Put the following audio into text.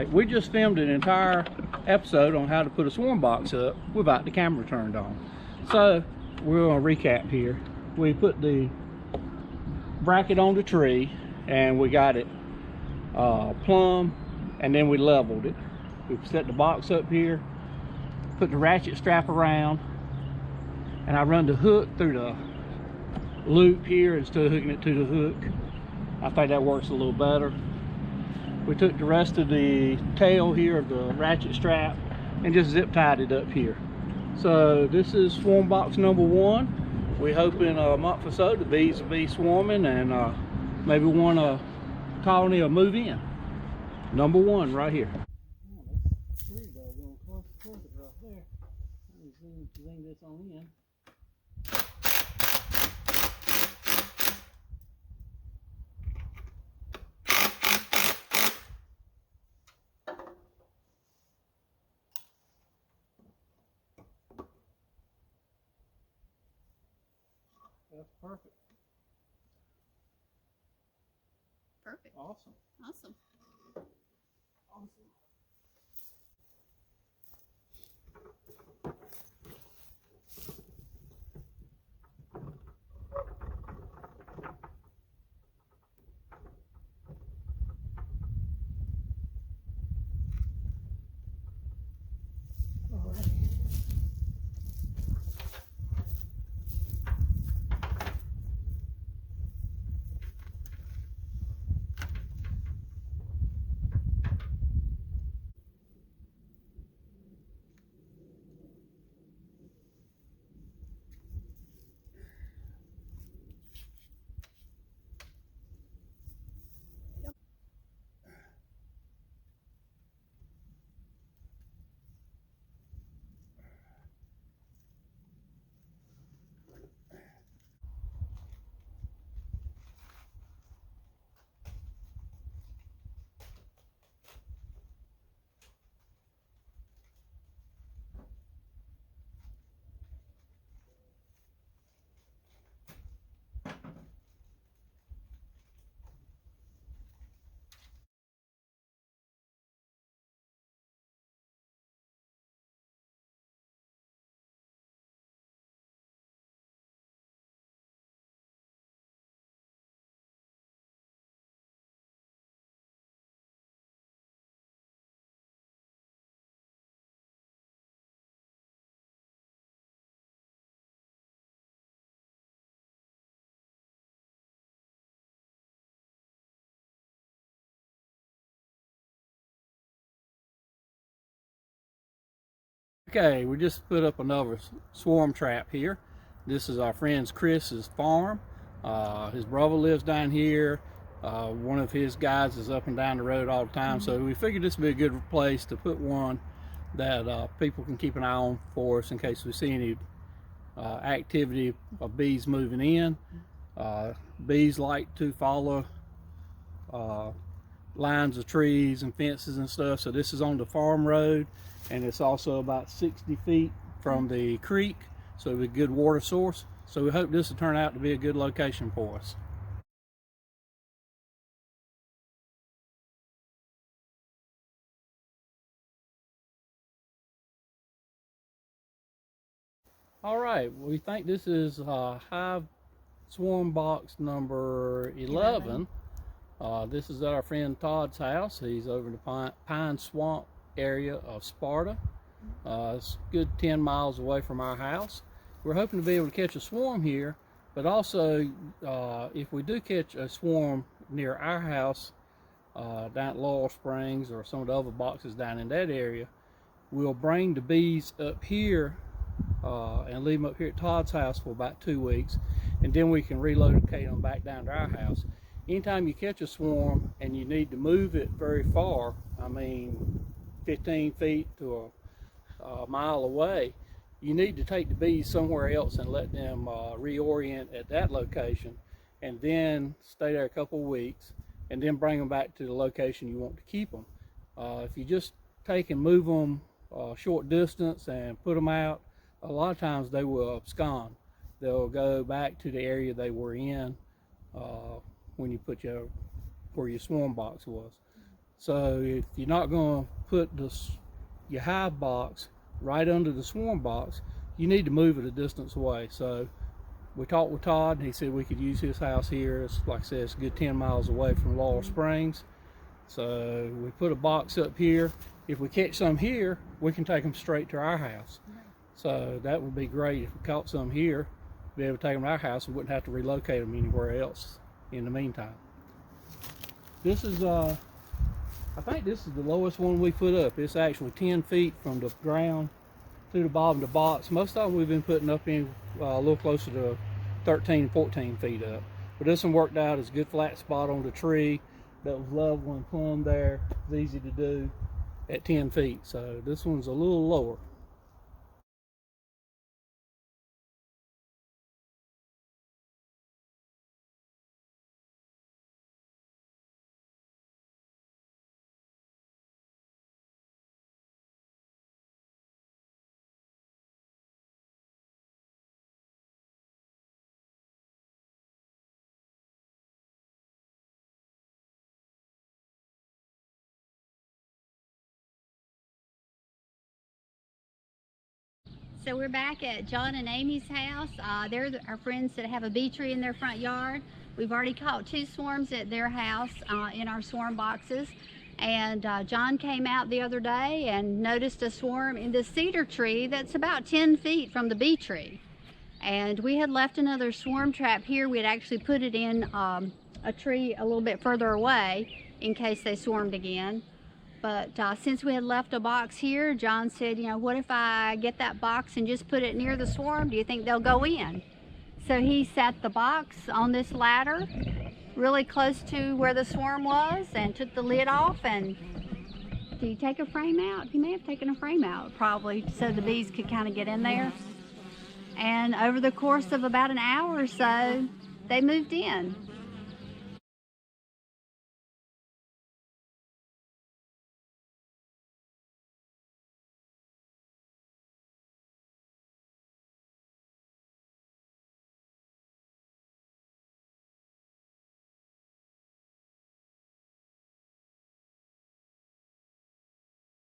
Alright, we just filmed an entire episode on how to put a swarm box up without the camera turned on. So, we're going to recap here. We put the bracket on the tree and we got it plumb, and then we leveled it. We set the box up here, put the ratchet strap around, and I run the hook through the loop here instead of hooking it to the hook. I think that works a little better. We took the rest of the tail here of the ratchet strap and just zip tied it up here. So this is swarm box number 1. We hope in a month or so the bees will be swarming and maybe one colony will move in. Number 1 right here. Zoom this on in. That's perfect. Perfect. Awesome. Awesome. Awesome. All right. Okay, we just put up another swarm trap here. This is our friend Chris's farm. His brother lives down here. One of his guys is up and down the road all the time, so we figured this would be a good place to put one that people can keep an eye on for us in case we see any activity of bees moving in. Bees like to follow lines of trees and fences and stuff, so this is on the farm road, and it's also about 60 feet from the creek, so it'll be a good water source. So we hope this will turn out to be a good location for us. All right, we think this is hive swarm box number 11. This is at our friend Todd's house. He's over in the Pine Swamp area of Sparta. It's a good 10 miles away from our house. We're hoping to be able to catch a swarm here, but also if we do catch a swarm near our house down at Laurel Springs or some of the other boxes down in that area, we'll bring the bees up here and leave them up here at Todd's house for about 2 weeks, and then we can relocate them back down to our house. Anytime you catch a swarm and you need to move it very far, I mean 15 feet to a mile away, you need to take the bees somewhere else and let them reorient at that location, and then stay there a couple of weeks and then bring them back to the location you want to keep them. If you just take and move them a short distance and put them out, a lot of times they will abscond. They'll go back to the area they were in when you put where your swarm box was. So if you're not going to put your hive box right under the swarm box, you need to move it a distance away. So we talked with Todd, and he said we could use his house here. It's, like I said, it's a good 10 miles away from Laurel Springs. So we put a box up here. If we catch some here, we can take them straight to our house. So that would be great if we caught some here, be able to take them to our house and wouldn't have to relocate them anywhere else in the meantime. This is, I think this is the lowest one we put up. It's actually 10 feet from the ground to the bottom of the box. Most of them we've been putting up in a little closer to 13, 14 feet up. But this one worked out as a good flat spot on the tree that was level and plumb there. It's easy to do at 10 feet. So this one's a little lower. So we're back at John and Amy's house. They're our friends that have a bee tree in their front yard. We've already caught 2 swarms at their house in our swarm boxes. And John came out the other day and noticed a swarm in the cedar tree that's about 10 feet from the bee tree. And we had left another swarm trap here. We had actually put it in a tree a little bit further away in case they swarmed again. But since we had left a box here, John said, you know, what if I get that box and just put it near the swarm? Do you think they'll go in? So he set the box on this ladder really close to where the swarm was and took the lid off. And did he take a frame out? He may have taken a frame out probably so the bees could kind of get in there. And over the course of about an hour or so, they moved in.